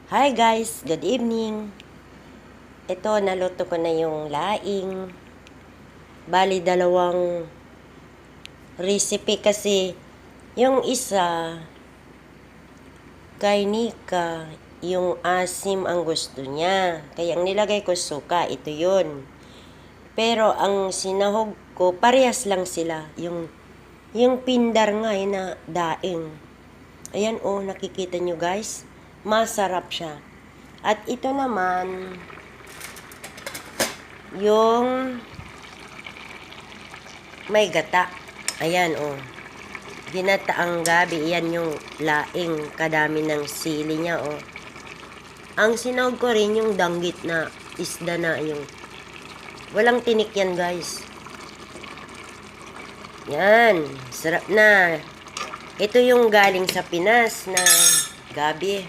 Hi guys, good evening. Ito, naluto ko na yung laing. Bali, dalawang recipe kasi yung isa kay Nika, yung asim ang gusto niya. Kaya ang nilagay ko suka, ito yun. Pero ang sinahog ko, parehas lang sila. Yung pindar nga, yun na daing. Ayan oh, nakikita nyo guys. Masarap siya. At ito naman, yung may gata. Ayan, oh. Ginataang gabi. Yan yung laing. Kadami ng sili niya, oh. Ang sinahog ko rin yung danggit na isda na yung walang tinik yan, guys. Yan. Sarap na. Ito yung galing sa Pinas na gabi.